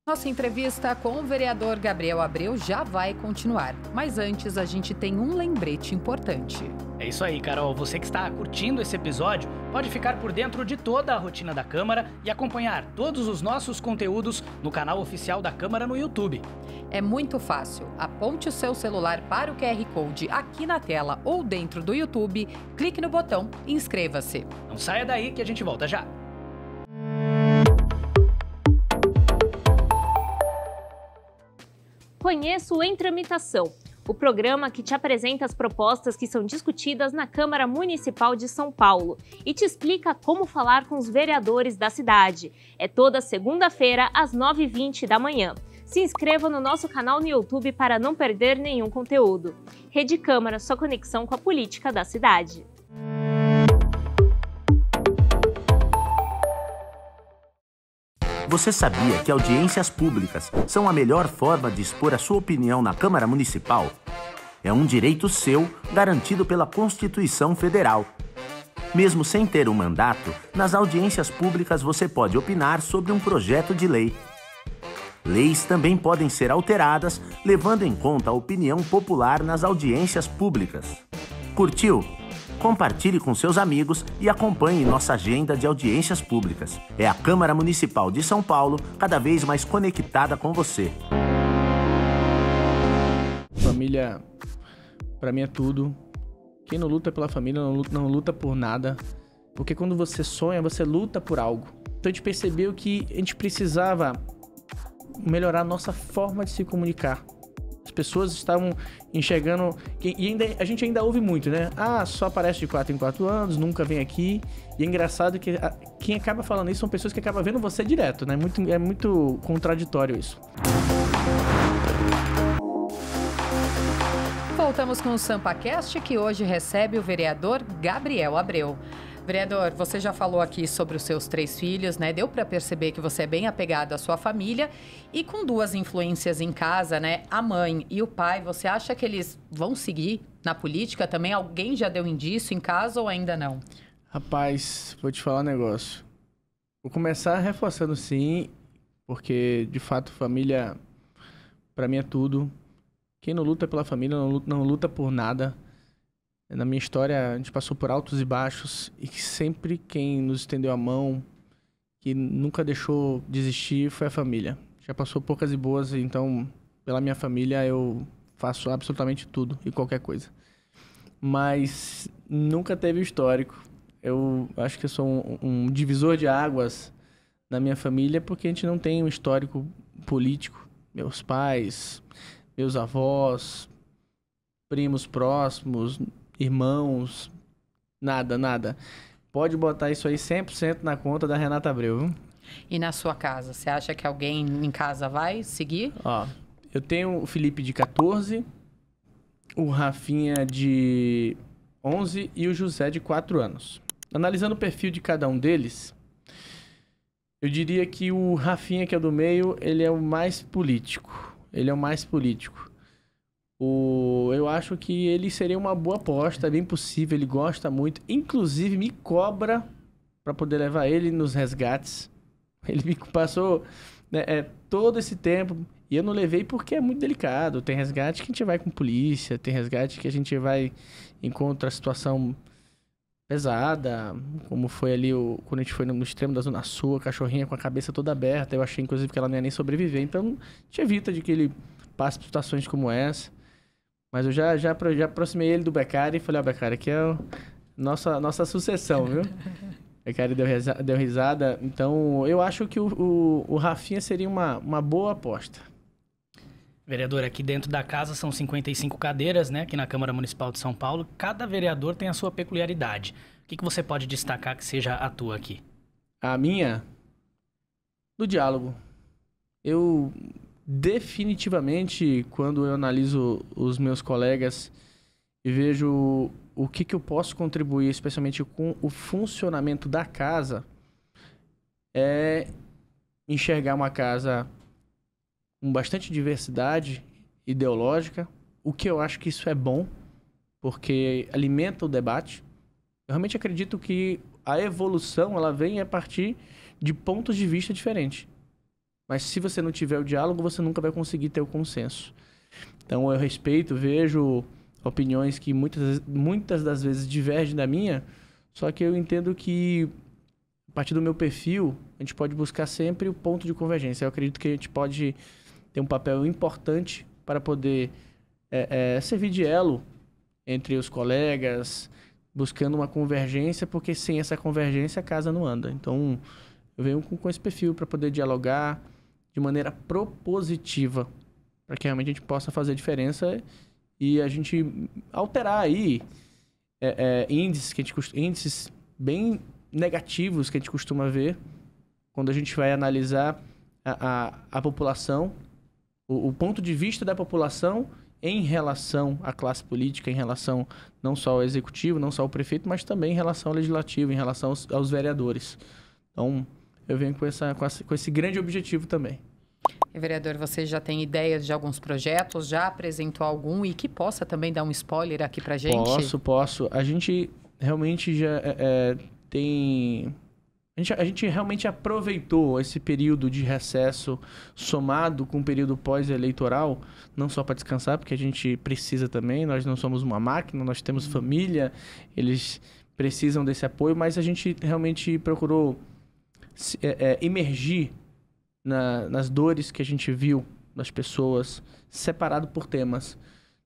Nossa entrevista com o vereador Gabriel Abreu já vai continuar, mas antes a gente tem um lembrete importante. É isso aí, Carol. Você que está curtindo esse episódio pode ficar por dentro de toda a rotina da Câmara e acompanhar todos os nossos conteúdos no canal oficial da Câmara no YouTube. É muito fácil. Aponte o seu celular para o QR Code aqui na tela ou dentro do YouTube, clique no botão e inscreva-se. Não saia daí que a gente volta já. Conheça o Em Tramitação, o programa que te apresenta as propostas que são discutidas na Câmara Municipal de São Paulo e te explica como falar com os vereadores da cidade. É toda segunda-feira, às 9h20 da manhã. Se inscreva no nosso canal no YouTube para não perder nenhum conteúdo. Rede Câmara, sua conexão com a política da cidade. Você sabia que audiências públicas são a melhor forma de expor a sua opinião na Câmara Municipal? É um direito seu, garantido pela Constituição Federal. Mesmo sem ter um mandato, nas audiências públicas você pode opinar sobre um projeto de lei. Leis também podem ser alteradas, levando em conta a opinião popular nas audiências públicas. Curtiu? Compartilhe com seus amigos e acompanhe nossa agenda de audiências públicas. É a Câmara Municipal de São Paulo, cada vez mais conectada com você. Família, pra mim é tudo. Quem não luta pela família não luta por nada. Porque quando você sonha, você luta por algo. Então a gente percebeu que a gente precisava melhorar a nossa forma de se comunicar. As pessoas estavam enxergando... E a gente ainda ouve muito, né? Ah, só aparece de 4 em 4 anos, nunca vem aqui. E é engraçado que quem acaba falando isso são pessoas que acabam vendo você direto, né? É muito contraditório isso. Voltamos com o SampaCast, que hoje recebe o vereador Gabriel Abreu. Vereador, você já falou aqui sobre os seus 3 filhos, né? Deu para perceber que você é bem apegado à sua família e com 2 influências em casa, né? A mãe e o pai, você acha que eles vão seguir na política também? Alguém já deu indício em casa ou ainda não? Rapaz, vou te falar um negócio. Vou começar reforçando sim, porque de fato família para mim é tudo. Quem não luta pela família não luta por nada. Na minha história, a gente passou por altos e baixos e sempre quem nos estendeu a mão, que nunca deixou desistir, foi a família. Já passou poucas e boas, então, pela minha família, eu faço absolutamente tudo e qualquer coisa. mas nunca teve histórico. Eu acho que eu sou um divisor de águas na minha família porque a gente não tem um histórico político. Meus pais, meus avós, primos próximos, irmãos, nada. Pode botar isso aí 100% na conta da Renata Abreu, viu? E na sua casa, você acha que alguém em casa vai seguir? Ó, eu tenho o Felipe de 14, o Rafinha de 11 e o José de 4 anos. Analisando o perfil de cada um deles, eu diria que o Rafinha, que é do meio, ele é o mais político. Eu acho que ele seria uma boa aposta, é bem possível, ele gosta muito. Inclusive, me cobra para poder levar ele nos resgates. Ele me passou todo esse tempo e eu não levei porque é muito delicado. Tem resgate que a gente vai com polícia, tem resgate que a gente vai encontra a situação pesada, como foi ali quando a gente foi no extremo da Zona Sul, a cachorrinha com a cabeça toda aberta. Eu achei, inclusive, que ela não ia nem sobreviver. Então, a gente evita de que ele passe por situações como essa. Mas eu já aproximei ele do Beccari e falei, ó, Beccari, aqui é a nossa sucessão, viu? Beccari deu risada. Então, eu acho que o Rafinha seria uma boa aposta. Vereador, aqui dentro da casa são 55 cadeiras, né? Aqui na Câmara Municipal de São Paulo. Cada vereador tem a sua peculiaridade. O que você pode destacar que seja a tua aqui? A minha? Do diálogo. Eu, definitivamente, quando eu analiso os meus colegas e vejo o que eu posso contribuir, especialmente com o funcionamento da casa, é enxergar uma casa com bastante diversidade ideológica, o que eu acho que isso é bom, porque alimenta o debate. Eu realmente acredito que a evolução ela vem a partir de pontos de vista diferentes. Mas se você não tiver o diálogo, você nunca vai conseguir ter o consenso. Então eu respeito, vejo opiniões que muitas das vezes divergem da minha, só que eu entendo que a partir do meu perfil, a gente pode buscar sempre o ponto de convergência. Eu acredito que a gente pode ter um papel importante para poder servir de elo entre os colegas, buscando uma convergência, porque sem essa convergência a casa não anda. Então, eu venho com esse perfil para poder dialogar de maneira propositiva, para que realmente a gente possa fazer diferença e a gente alterar aí índices bem negativos que a gente costuma ver quando a gente vai analisar a população, o ponto de vista da população em relação à classe política, em relação não só ao executivo, não só ao prefeito, mas também em relação ao legislativo, em relação aos vereadores. Então, eu venho com esse grande objetivo também. E, vereador, você já tem ideias de alguns projetos? Já apresentou algum? E que possa também dar um spoiler aqui pra gente? Posso. A gente realmente já tem... A gente realmente aproveitou esse período de recesso somado com o período pós-eleitoral, não só para descansar, porque a gente precisa também, nós não somos uma máquina, nós temos família, eles precisam desse apoio, mas a gente realmente procurou imergir nas dores que a gente viu das pessoas, separado por temas.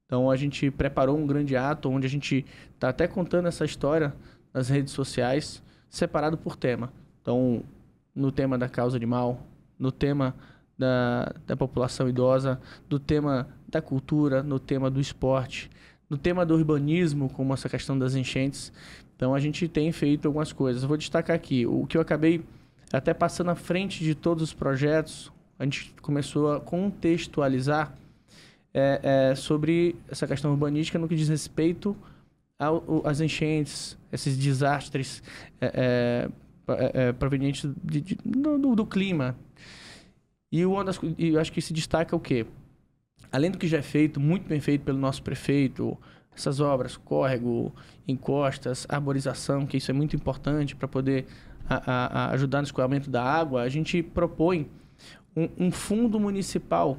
Então a gente preparou um grande ato, onde a gente está até contando essa história nas redes sociais, separado por tema. Então, no tema da causa animal, no tema da população idosa, no tema da cultura, no tema do esporte, no tema do urbanismo, como essa questão das enchentes. Então, a gente tem feito algumas coisas. Eu vou destacar aqui, o que eu acabei até passando à frente de todos os projetos, a gente começou a contextualizar sobre essa questão urbanística no que diz respeito às enchentes, esses desastres provenientes do clima. E eu acho que se destaca o quê? Além do que já é feito, muito bem feito pelo nosso prefeito, essas obras, córrego, encostas, arborização, que isso é muito importante para poder ajudar no escoamento da água, a gente propõe um fundo municipal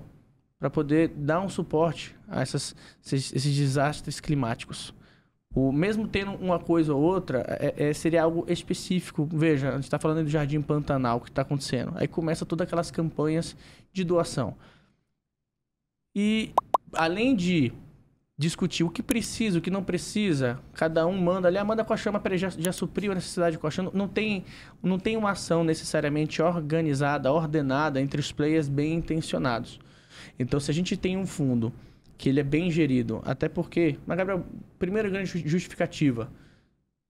para poder dar um suporte a esses desastres climáticos. Mesmo tendo uma coisa ou outra, seria algo específico. Veja, a gente está falando do Jardim Pantanal, que está acontecendo. Aí começa todas aquelas campanhas de doação. E, além de discutir o que precisa, o que não precisa. Cada um manda ali, manda colchão, mas peraí, já supriu a necessidade de colchão. Não tem uma ação necessariamente organizada, ordenada entre os players bem intencionados. Então, se a gente tem um fundo que ele é bem gerido, até porque, mas Gabriel, primeira grande justificativa,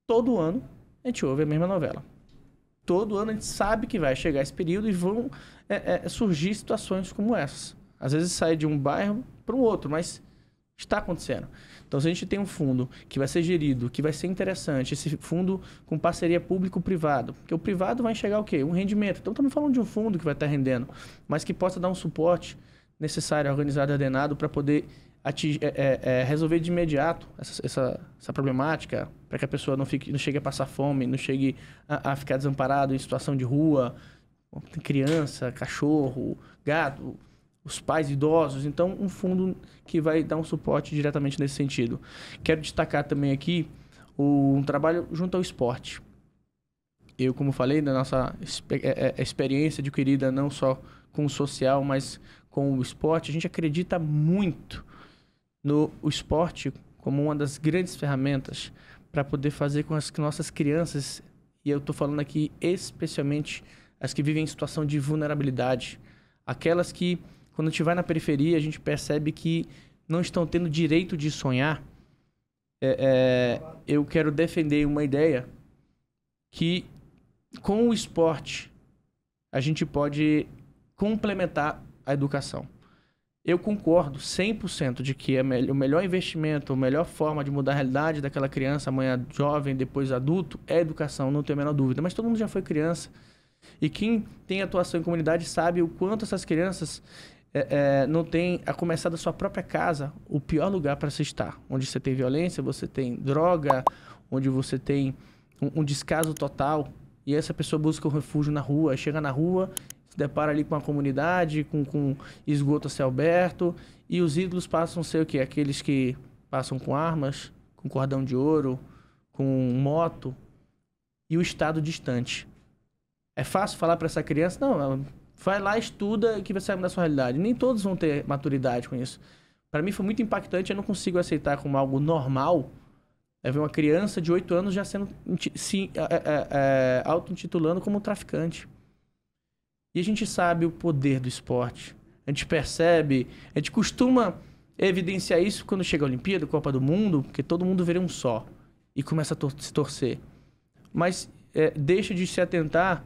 todo ano a gente ouve a mesma novela. Todo ano a gente sabe que vai chegar esse período e vão surgir situações como essas. Às vezes sai de um bairro para o outro, mas está acontecendo. Então, se a gente tem um fundo que vai ser gerido, que vai ser interessante, esse fundo com parceria público-privado, porque o privado vai enxergar o quê? Um rendimento. Então, estamos falando de um fundo que vai estar rendendo, mas que possa dar um suporte necessário, organizado e ordenado para poder resolver de imediato essa problemática, para que a pessoa não chegue a passar fome, não chegue a ficar desamparado em situação de rua, tem criança, cachorro, gato, os pais idosos. Então, um fundo que vai dar um suporte diretamente nesse sentido. Quero destacar também aqui um trabalho junto ao esporte. Eu, como falei, da nossa experiência adquirida não só com o social, mas com o esporte, a gente acredita muito no esporte como uma das grandes ferramentas para poder fazer com que nossas crianças, e eu estou falando aqui especialmente as que vivem em situação de vulnerabilidade, aquelas que, quando a gente vai na periferia, a gente percebe que não estão tendo direito de sonhar. Eu quero defender uma ideia que, com o esporte, a gente pode complementar a educação. Eu concordo 100% de que o melhor investimento, a melhor forma de mudar a realidade daquela criança, amanhã jovem, depois adulto, é a educação, não tenho a menor dúvida. Mas todo mundo já foi criança. E quem tem atuação em comunidade sabe o quanto essas crianças não têm, a começar da sua própria casa, o pior lugar para se estar. Onde você tem violência, você tem droga, onde você tem um descaso total. E essa pessoa busca um refúgio na rua, chega na rua, se depara ali com a comunidade, com esgoto a céu aberto, e os ídolos passam a ser o quê? Aqueles que passam com armas, com cordão de ouro, com moto, e o Estado distante. É fácil falar para essa criança, não, vai lá, estuda, que vai sair da sua realidade. Nem todos vão ter maturidade com isso. Para mim foi muito impactante, eu não consigo aceitar como algo normal ver uma criança de 8 anos já sendo auto-intitulando como traficante. E a gente sabe o poder do esporte. A gente percebe, a gente costuma evidenciar isso quando chega a Olimpíada, a Copa do Mundo, porque todo mundo vê um só e começa a se torcer. Mas deixa de se atentar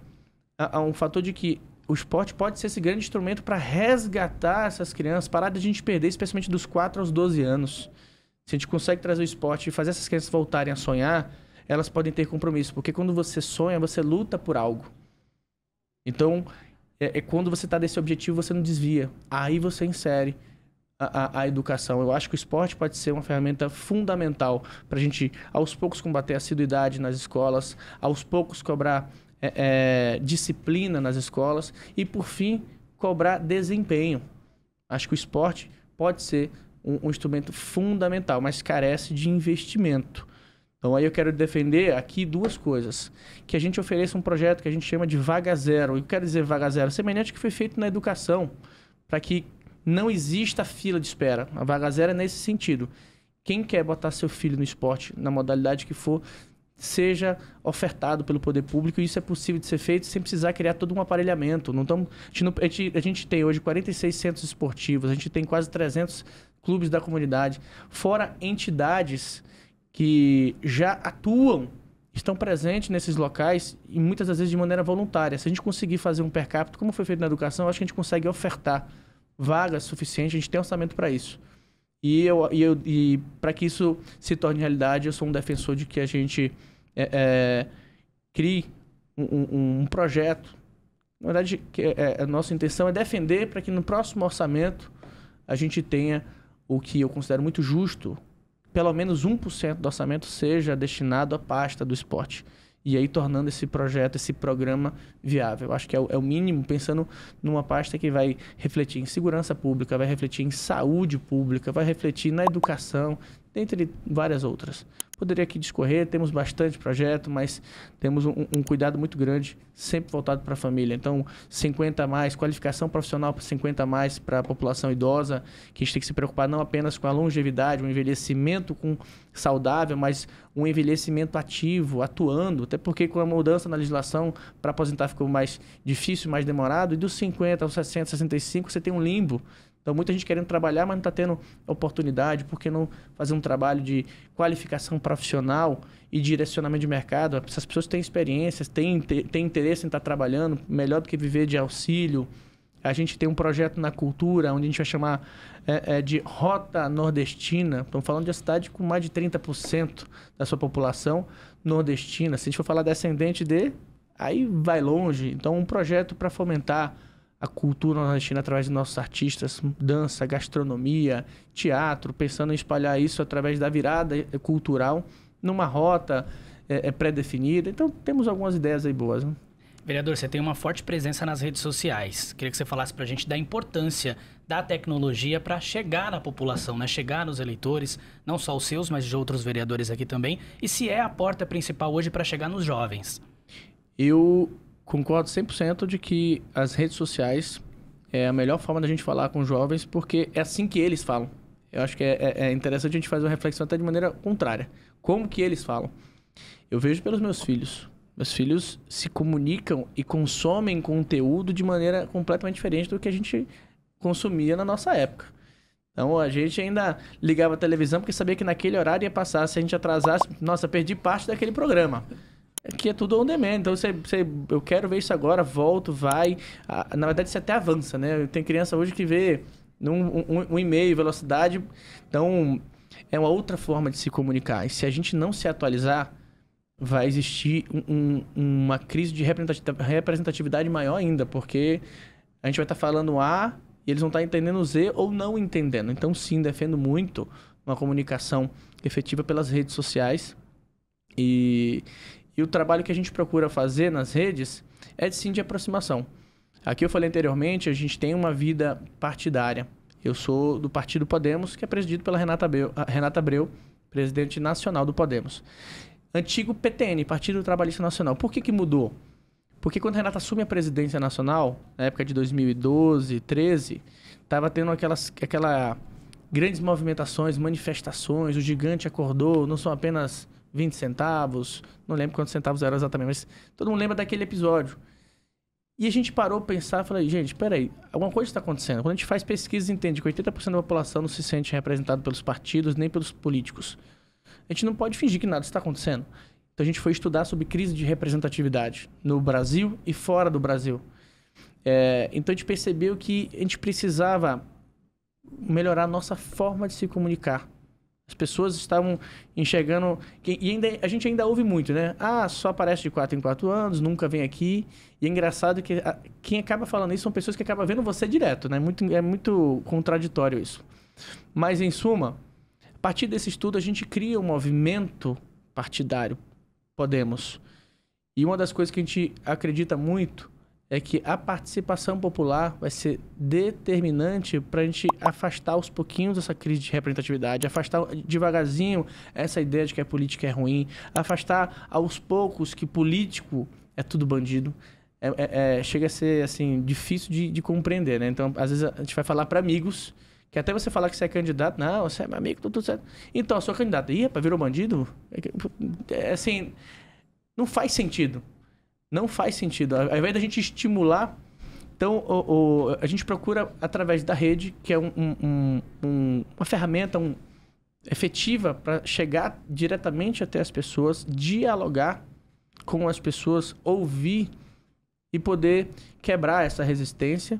a um fator de que o esporte pode ser esse grande instrumento para resgatar essas crianças, parar de a gente perder, especialmente dos 4 aos 12 anos. Se a gente consegue trazer o esporte e fazer essas crianças voltarem a sonhar, elas podem ter compromisso. Porque quando você sonha, você luta por algo. Então, quando você está desse objetivo, você não desvia. Aí você insere a educação. Eu acho que o esporte pode ser uma ferramenta fundamental para a gente, aos poucos, combater a assiduidade nas escolas, aos poucos cobrar disciplina nas escolas e, por fim, cobrar desempenho. Acho que o esporte pode ser um instrumento fundamental, mas carece de investimento. Então, aí eu quero defender aqui 2 coisas. Que a gente ofereça um projeto que a gente chama de Vaga Zero. Eu quero dizer Vaga Zero, semelhante ao que foi feito na educação, para que não exista fila de espera. A Vaga Zero é nesse sentido. Quem quer botar seu filho no esporte, na modalidade que for, seja ofertado pelo poder público, e isso é possível de ser feito sem precisar criar todo um aparelhamento. A gente tem hoje 46 centros esportivos, a gente tem quase 300 clubes da comunidade, fora entidades que já atuam, estão presentes nesses locais e muitas das vezes de maneira voluntária. Se a gente conseguir fazer um per capita, como foi feito na educação, acho que a gente consegue ofertar vagas suficientes, a gente tem orçamento para isso. E para que isso se torne realidade, eu sou um defensor de que a gente crie um projeto. Na verdade, a nossa intenção é defender para que no próximo orçamento a gente tenha o que eu considero muito justo, pelo menos 1% do orçamento seja destinado à pasta do esporte. E aí tornando esse projeto, esse programa viável. Eu acho que é o mínimo, pensando numa pasta que vai refletir em segurança pública, vai refletir em saúde pública, vai refletir na educação. dentre várias outras. Poderia aqui discorrer, temos bastante projeto, mas temos um cuidado muito grande, sempre voltado para a família. Então, 50 a mais, qualificação profissional para 50 a mais para a população idosa, que a gente tem que se preocupar não apenas com a longevidade, um envelhecimento saudável, mas um envelhecimento ativo, atuando, até porque com a mudança na legislação para aposentar ficou mais difícil, mais demorado, e dos 50 aos 60, 65, você tem um limbo. Então, muita gente querendo trabalhar, mas não está tendo oportunidade. Por que não fazer um trabalho de qualificação profissional e direcionamento de mercado? Essas pessoas têm experiências, têm interesse em estar trabalhando, melhor do que viver de auxílio. A gente tem um projeto na cultura, onde a gente vai chamar de Rota Nordestina. Estamos falando de uma cidade com mais de 30% da sua população nordestina. Se a gente for falar descendente aí vai longe. Então, um projeto para fomentar a cultura nordestina através de nossos artistas, dança, gastronomia, teatro, pensando em espalhar isso através da virada cultural numa rota pré-definida. Então, temos algumas ideias aí boas, né? Vereador, você tem uma forte presença nas redes sociais. Queria que você falasse para a gente da importância da tecnologia para chegar na população, né? Chegar nos eleitores, não só os seus, mas de outros vereadores aqui também. E se é a porta principal hoje para chegar nos jovens? Eu concordo 100% de que as redes sociais é a melhor forma da gente falar com os jovens, porque é assim que eles falam. Eu acho que é interessante a gente fazer uma reflexão até de maneira contrária. Como que eles falam? Eu vejo pelos meus filhos. Meus filhos se comunicam e consomem conteúdo de maneira completamente diferente do que a gente consumia na nossa época. Então, a gente ainda ligava a televisão porque sabia que naquele horário ia passar. Se a gente atrasasse, nossa, perdi parte daquele programa. Aqui é tudo on demand, então eu quero ver isso agora, volto, vai. Na verdade, isso até avança, né? Tem criança hoje que vê um e-mail, velocidade. Então, é uma outra forma de se comunicar. E se a gente não se atualizar, vai existir uma crise de representatividade maior ainda, porque a gente vai estar falando A e eles vão estar entendendo Z ou não entendendo. Então, sim, defendo muito uma comunicação efetiva pelas redes sociais. E o trabalho que a gente procura fazer nas redes é sim de aproximação. Aqui eu falei anteriormente, a gente tem uma vida partidária. Eu sou do Partido Podemos, que é presidido pela Renata Abreu, presidente nacional do Podemos. Antigo PTN, Partido Trabalhista Nacional. Por que mudou? Porque quando a Renata assume a presidência nacional, na época de 2012, 2013, estava tendo aquelas grandes movimentações, manifestações, o gigante acordou, não são apenas 20 centavos, não lembro quantos centavos eram exatamente, mas todo mundo lembra daquele episódio. E a gente parou para pensar e falou, gente, peraí, alguma coisa está acontecendo. Quando a gente faz pesquisas e entende que 80% da população não se sente representado pelos partidos nem pelos políticos, a gente não pode fingir que nada está acontecendo. Então a gente foi estudar sobre crise de representatividade no Brasil e fora do Brasil. Então a gente percebeu que a gente precisava melhorar a nossa forma de se comunicar. As pessoas estavam enxergando... a gente ainda ouve muito, né? Só aparece de 4 em 4 anos, nunca vem aqui. E é engraçado que quem acaba falando isso são pessoas que acabam vendo você direto, né? É muito contraditório isso. Mas, em suma, a partir desse estudo, a gente cria um movimento partidário, Podemos. E uma das coisas que a gente acredita muito é que a participação popular vai ser determinante para a gente afastar aos pouquinhos essa crise de representatividade, afastar devagarzinho essa ideia de que a política é ruim, afastar aos poucos que político é tudo bandido. Chega a ser assim, difícil de compreender, né? Então, às vezes, a gente vai falar para amigos, que até você falar que você é candidato, não, você é meu amigo, tudo certo. Então, eu sou candidato. Ih, rapaz, virou bandido? Assim, não faz sentido. Não faz sentido. Ao invés da gente estimular, então a gente procura através da rede, que é uma ferramenta efetiva para chegar diretamente até as pessoas, dialogar com as pessoas, ouvir e poder quebrar essa resistência.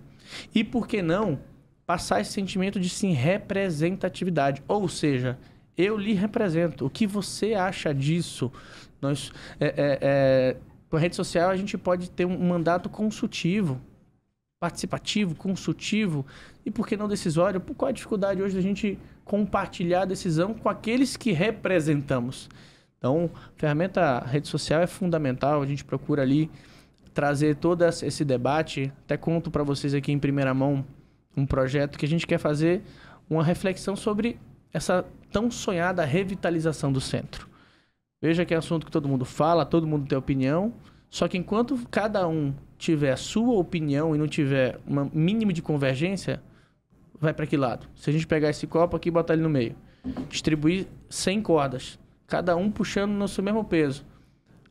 E, por que não, passar esse sentimento de sim representatividade. Ou seja, eu lhe represento. O que você acha disso? Nós... Com a rede social, a gente pode ter um mandato consultivo, participativo, consultivo, e por que não decisório? Qual a dificuldade hoje da gente compartilhar a decisão com aqueles que representamos? Então, a ferramenta rede social é fundamental, a gente procura ali trazer todo esse debate. Até conto para vocês aqui em primeira mão um projeto que a gente quer fazer uma reflexão sobre essa tão sonhada revitalização do centro. Veja que é assunto que todo mundo fala, todo mundo tem opinião, só que enquanto cada um tiver a sua opinião e não tiver um mínimo de convergência, vai para que lado? Se a gente pegar esse copo aqui e botar ele no meio, distribuir 100 cordas, cada um puxando no seu mesmo peso,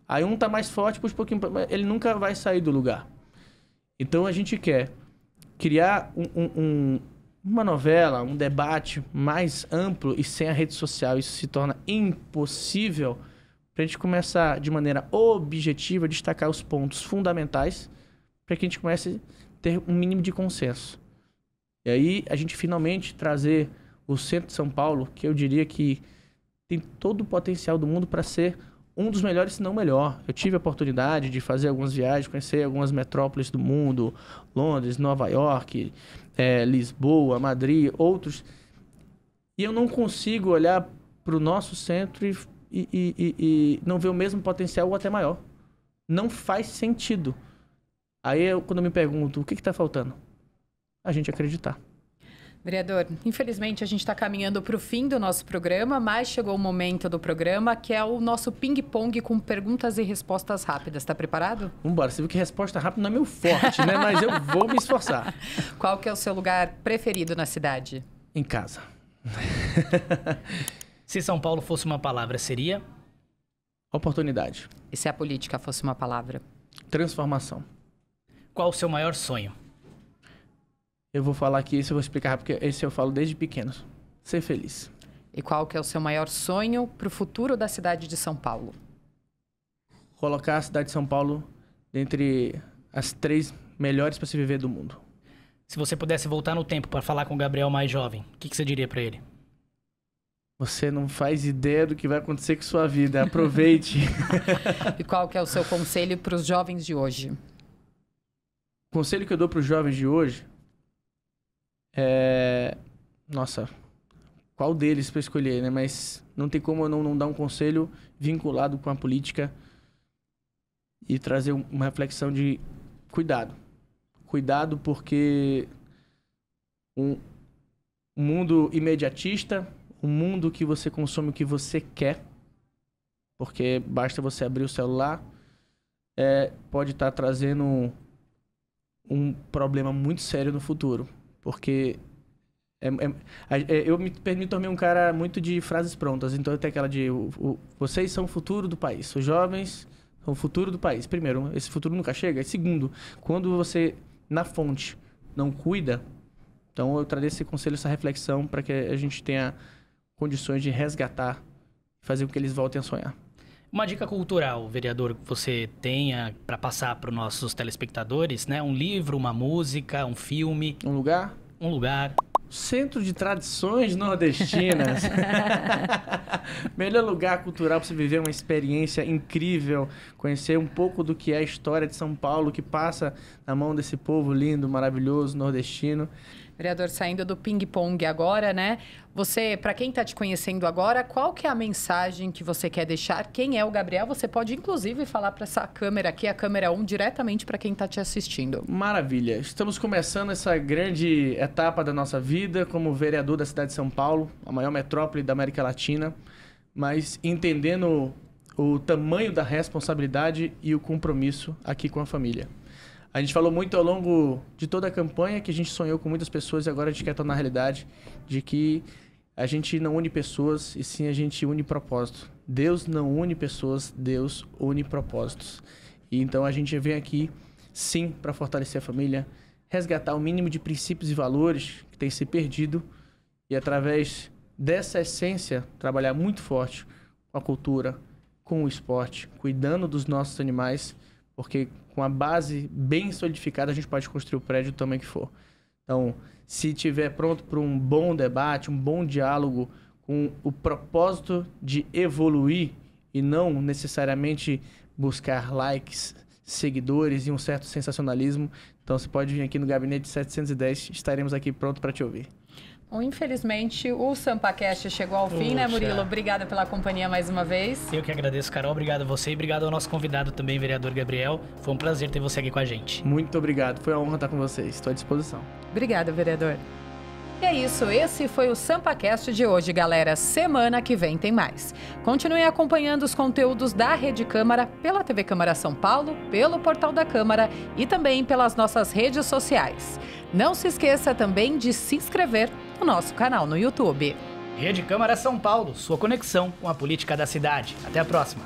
aí um tá mais forte, puxa um pouquinho, ele nunca vai sair do lugar. Então a gente quer criar uma novela, um debate mais amplo e sem a rede social. Isso se torna impossível para a gente começar de maneira objetiva a destacar os pontos fundamentais para que a gente comece a ter um mínimo de consenso. E aí a gente finalmente trazer o centro de São Paulo, que eu diria que tem todo o potencial do mundo para ser um dos melhores, se não o melhor. Eu tive a oportunidade de fazer algumas viagens, conhecer algumas metrópoles do mundo, Londres, Nova York, Lisboa, Madrid, outros. E eu não consigo olhar para o nosso centro e não ver o mesmo potencial ou até maior. Não faz sentido. Aí quando eu me pergunto, o que está faltando? A gente acreditar. Vereador, infelizmente a gente está caminhando para o fim do nosso programa, mas chegou o momento do programa que é o nosso ping-pong com perguntas e respostas rápidas. Está preparado? Vambora, você viu que resposta rápida não é meu forte, né? Mas eu vou me esforçar. Qual que é o seu lugar preferido na cidade? Em casa. Se São Paulo fosse uma palavra, seria? Oportunidade. E se a política fosse uma palavra? Transformação. Qual o seu maior sonho? Eu vou falar aqui, esse eu vou explicar, porque esse eu falo desde pequeno. Ser feliz. E qual que é o seu maior sonho para o futuro da cidade de São Paulo? Colocar a cidade de São Paulo dentre as 3 melhores para se viver do mundo. Se você pudesse voltar no tempo para falar com o Gabriel mais jovem, o que você diria para ele? Você não faz ideia do que vai acontecer com sua vida. Aproveite. E qual que é o seu conselho para os jovens de hoje? O conselho que eu dou para os jovens de hoje Nossa, qual deles para escolher, né? Mas não tem como eu não dar um conselho vinculado com a política e trazer uma reflexão de cuidado. Cuidado porque um mundo imediatista, um mundo que você consome o que você quer, porque basta você abrir o celular, pode estar trazendo um problema muito sério no futuro. Porque eu me tornei um cara muito de frases prontas. Então eu tenho aquela de vocês são o futuro do país. Os jovens são o futuro do país. Primeiro, esse futuro nunca chega. E segundo, quando você, na fonte, não cuida, então eu trago esse conselho, essa reflexão para que a gente tenha condições de resgatar, fazer com que eles voltem a sonhar. Uma dica cultural, vereador, que você tenha para passar para os nossos telespectadores, né? Um livro, uma música, um filme. Um lugar? Um lugar. Centro de Tradições Nordestinas. Melhor lugar cultural para você viver uma experiência incrível, conhecer um pouco do que é a história de São Paulo, que passa na mão desse povo lindo, maravilhoso, nordestino. Vereador, saindo do ping-pong agora, né? Você, para quem está te conhecendo agora, qual que é a mensagem que você quer deixar? Quem é o Gabriel? Você pode, inclusive, falar para essa câmera aqui, a câmera 1, diretamente para quem está te assistindo. Maravilha. Estamos começando essa grande etapa da nossa vida como vereador da cidade de São Paulo, a maior metrópole da América Latina, mas entendendo o tamanho da responsabilidade e o compromisso aqui com a família. A gente falou muito ao longo de toda a campanha que a gente sonhou com muitas pessoas e agora a gente quer tornar realidade de que a gente não une pessoas e sim a gente une propósito. Deus não une pessoas, Deus une propósitos. E então a gente vem aqui sim para fortalecer a família, resgatar o mínimo de princípios e valores que tem se perdido e através dessa essência trabalhar muito forte com a cultura, com o esporte, cuidando dos nossos animais, porque com a base bem solidificada, a gente pode construir o prédio do tamanho que for. Então, se estiver pronto para um bom debate, um bom diálogo, com o propósito de evoluir e não necessariamente buscar likes, seguidores e um certo sensacionalismo, então você pode vir aqui no Gabinete 710, estaremos aqui pronto para te ouvir. Bom, infelizmente, o SampaCast chegou ao fim, né, Murilo? Obrigada pela companhia mais uma vez. Eu que agradeço, Carol. Obrigado a você e obrigado ao nosso convidado também, vereador Gabriel. Foi um prazer ter você aqui com a gente. Muito obrigado. Foi uma honra estar com vocês. Estou à disposição. Obrigada, vereador. E é isso, esse foi o SampaCast de hoje, galera. Semana que vem tem mais. Continue acompanhando os conteúdos da Rede Câmara pela TV Câmara São Paulo, pelo portal da Câmara e também pelas nossas redes sociais. Não se esqueça também de se inscrever no nosso canal no YouTube. Rede Câmara São Paulo, sua conexão com a política da cidade. Até a próxima.